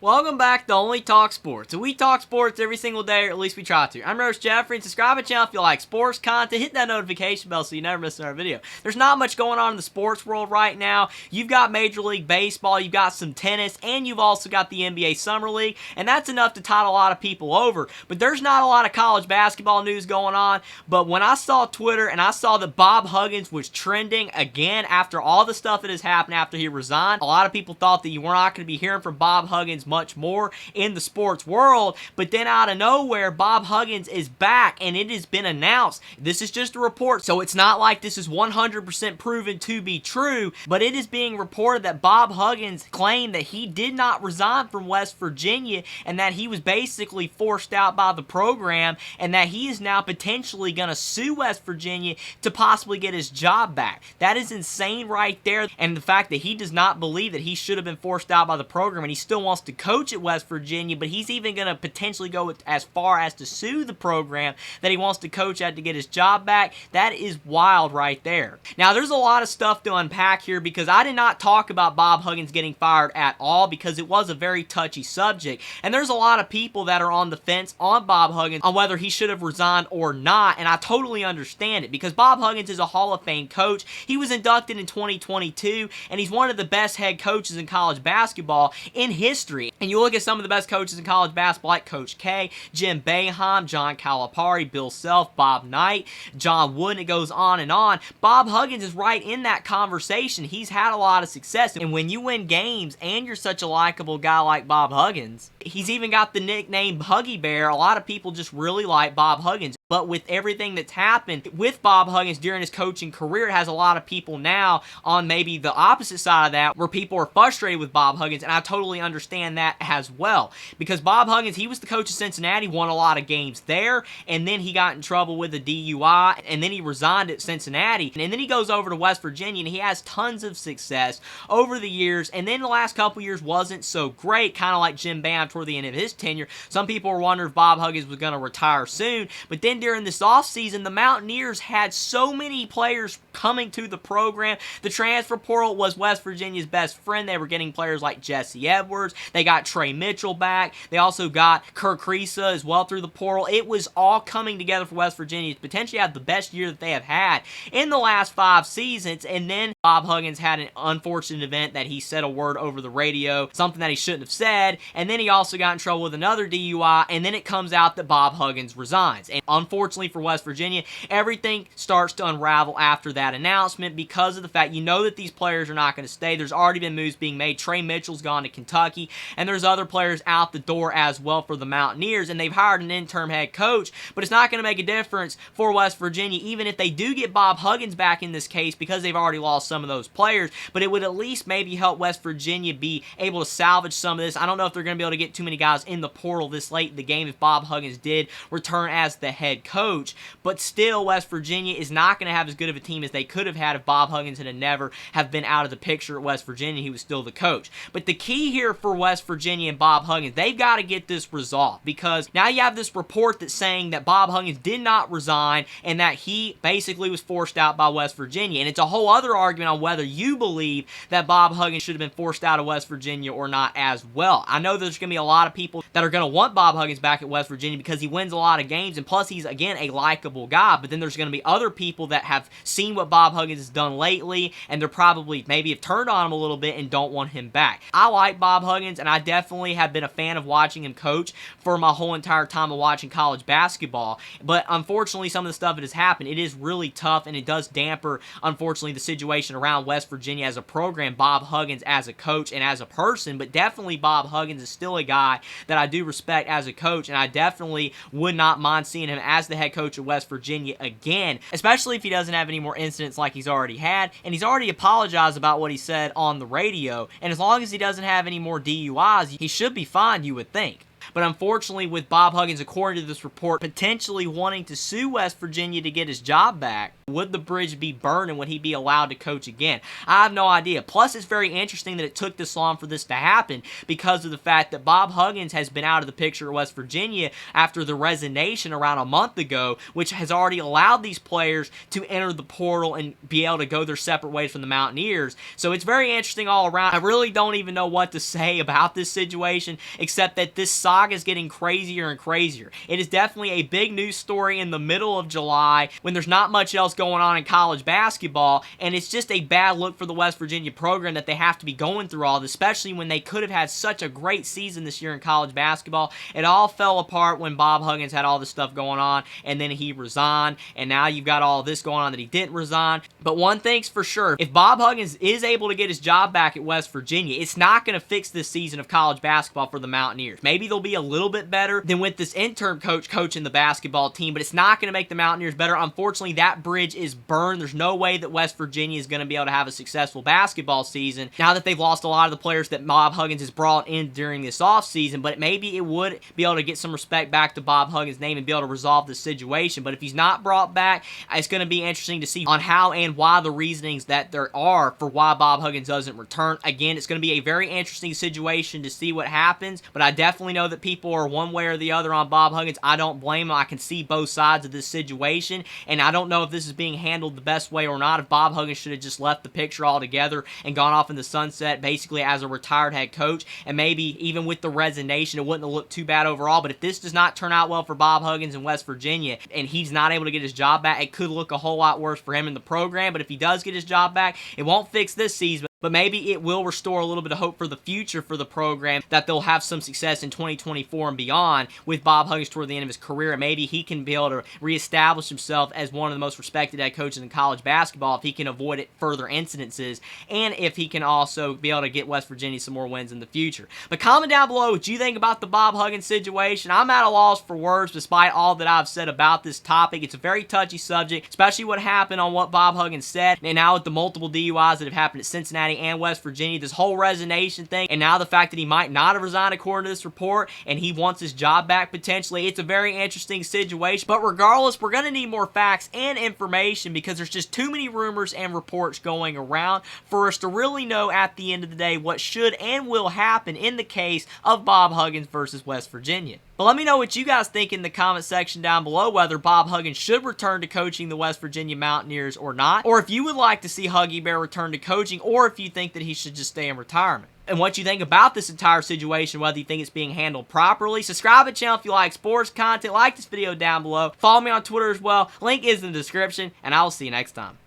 Welcome back to Only Talk Sports. So we talk sports every single day, or at least we try to. I'm Roach Jeffrey, and subscribe to the channel if you like sports content. Hit that notification bell so you never miss another video. There's not much going on in the sports world right now. You've got Major League Baseball, you've got some tennis, and you've also got the NBA Summer League, and that's enough to tide a lot of people over. But there's not a lot of college basketball news going on. But when I saw Twitter and I saw that Bob Huggins was trending again after all the stuff that has happened after he resigned, a lot of people thought that you were not going to be hearing from Bob Huggins much more in the sports world. But then out of nowhere, Bob Huggins is back, and it has been announced. This is just a report, so it's not like this is 100% proven to be true, but it is being reported that Bob Huggins claimed that he did not resign from West Virginia and that he was basically forced out by the program, and that he is now potentially going to sue West Virginia to possibly get his job back. That is insane right there, and the fact that he does not believe that he should have been forced out by the program, and he still wants to coach at West Virginia, but he's even going to potentially go as far as to sue the program that he wants to coach at to get his job back. That is wild right there. Now, there's a lot of stuff to unpack here because I did not talk about Bob Huggins getting fired at all because it was a very touchy subject, and there's a lot of people that are on the fence on Bob Huggins on whether he should have resigned or not, and I totally understand it because Bob Huggins is a Hall of Fame coach. He was inducted in 2022, and he's one of the best head coaches in college basketball in history. And you look at some of the best coaches in college basketball like Coach K, Jim Boeheim, John Calipari, Bill Self, Bob Knight, John Wooden, it goes on and on. Bob Huggins is right in that conversation. He's had a lot of success, and when you win games and you're such a likable guy like Bob Huggins, he's even got the nickname Huggy Bear. A lot of people just really like Bob Huggins. But with everything that's happened with Bob Huggins during his coaching career, it has a lot of people now on maybe the opposite side of that where people are frustrated with Bob Huggins, and I totally understand that as well. Because Bob Huggins, he was the coach of Cincinnati, won a lot of games there, and then he got in trouble with a DUI, and then he resigned at Cincinnati, and then he goes over to West Virginia, and he has tons of success over the years, and then the last couple years wasn't so great, kind of like Jim Boeheim toward the end of his tenure. Some people were wondering if Bob Huggins was going to retire soon, but then during this offseason, the Mountaineers had so many players coming to the program. The transfer portal was West Virginia's best friend. They were getting players like Jesse Edwards. They got Trey Mitchell back. They also got Kirk Kriisa as well through the portal. It was all coming together for West Virginia to potentially have the best year that they have had in the last 5 seasons. And then Bob Huggins had an unfortunate event that he said a word over the radio, something that he shouldn't have said. And then he also got in trouble with another DUI. And then it comes out that Bob Huggins resigns. And unfortunately for West Virginia, everything starts to unravel after that announcement because of the fact you know that these players are not going to stay. There's already been moves being made. Trey Mitchell's gone to Kentucky, and there's other players out the door as well for the Mountaineers, and they've hired an interim head coach, but it's not going to make a difference for West Virginia, even if they do get Bob Huggins back in this case because they've already lost some of those players, but it would at least maybe help West Virginia be able to salvage some of this. I don't know if they're going to be able to get too many guys in the portal this late in the game if Bob Huggins did return as the head coach, but still West Virginia is not going to have as good of a team as they could have had if Bob Huggins had never have been out of the picture at West Virginia. He was still the coach. But the key here for West Virginia and Bob Huggins, they've got to get this resolved because now you have this report that's saying that Bob Huggins did not resign and that he basically was forced out by West Virginia. And it's a whole other argument on whether you believe that Bob Huggins should have been forced out of West Virginia or not as well. I know there's going to be a lot of people that are going to want Bob Huggins back at West Virginia because he wins a lot of games, and plus he's, again, a likable guy. But then there's going to be other people that have seen what Bob Huggins has done lately, and they're probably maybe have turned on him a little bit and don't want him back. I like Bob Huggins, and I definitely have been a fan of watching him coach for my whole entire time of watching college basketball. But unfortunately, some of the stuff that has happened, it is really tough, and it does damper, unfortunately, the situation around West Virginia as a program, Bob Huggins as a coach and as a person. But definitely Bob Huggins is still a guy that I do respect as a coach, and I definitely would not mind seeing him as the head coach of West Virginia again, especially if he doesn't have any more incidents like he's already had, and he's already apologized about what he said on the radio, and as long as he doesn't have any more DUIs, he should be fine, you would think. But unfortunately, with Bob Huggins, according to this report, potentially wanting to sue West Virginia to get his job back, Would the bridge be burned and would he be allowed to coach again? I have no idea. Plus, it's very interesting that it took this long for this to happen because of the fact that Bob Huggins has been out of the picture at West Virginia after the resignation around a month ago, which has already allowed these players to enter the portal and be able to go their separate ways from the Mountaineers. So it's very interesting all around. I really don't even know what to say about this situation except that this saga is getting crazier and crazier. It is definitely a big news story in the middle of July when there's not much else going on in college basketball, and it's just a bad look for the West Virginia program that they have to be going through all this, especially when they could have had such a great season this year in college basketball. It all fell apart when Bob Huggins had all this stuff going on, and then he resigned, and now you've got all this going on that he didn't resign. But one thing's for sure, if Bob Huggins is able to get his job back at West Virginia, it's not going to fix this season of college basketball for the Mountaineers. Maybe they'll be a little bit better than with this interim coach coaching the basketball team, but it's not going to make the Mountaineers better. Unfortunately, that bridge is burned. There's no way that West Virginia is going to be able to have a successful basketball season now that they've lost a lot of the players that Bob Huggins has brought in during this offseason, but maybe it would be able to get some respect back to Bob Huggins' name and be able to resolve this situation. But if he's not brought back, it's going to be interesting to see on how and why the reasonings that there are for why Bob Huggins doesn't return. Again, it's going to be a very interesting situation to see what happens, but I definitely know that people are one way or the other on Bob Huggins. I don't blame him. I can see both sides of this situation, and I don't know if this is being handled the best way or not. If Bob Huggins should have just left the picture altogether and gone off in the sunset basically as a retired head coach, and maybe even with the resignation, it wouldn't have looked too bad overall. But if this does not turn out well for Bob Huggins in West Virginia and he's not able to get his job back, it could look a whole lot worse for him in the program. But if he does get his job back, it won't fix this season, but maybe it will restore a little bit of hope for the future for the program, that they'll have some success in 2024 and beyond with Bob Huggins toward the end of his career, and maybe he can be able to reestablish himself as one of the most respected head coaches in college basketball if he can avoid further incidences, and if he can also be able to get West Virginia some more wins in the future. But comment down below what you think about the Bob Huggins situation. I'm at a loss for words despite all that I've said about this topic. It's a very touchy subject, especially what happened on what Bob Huggins said, and now with the multiple DUIs that have happened at Cincinnati and West Virginia, this whole resignation thing, and now the fact that he might not have resigned according to this report, and he wants his job back potentially. It's a very interesting situation, but regardless, we're going to need more facts and information because there's just too many rumors and reports going around for us to really know at the end of the day what should and will happen in the case of Bob Huggins versus West Virginia. But let me know what you guys think in the comment section down below, whether Bob Huggins should return to coaching the West Virginia Mountaineers or not, or if you would like to see Huggy Bear return to coaching, or if you think that he should just stay in retirement. And what you think about this entire situation, whether you think it's being handled properly. Subscribe to the channel if you like sports content. Like this video down below. Follow me on Twitter as well. Link is in the description, and I will see you next time.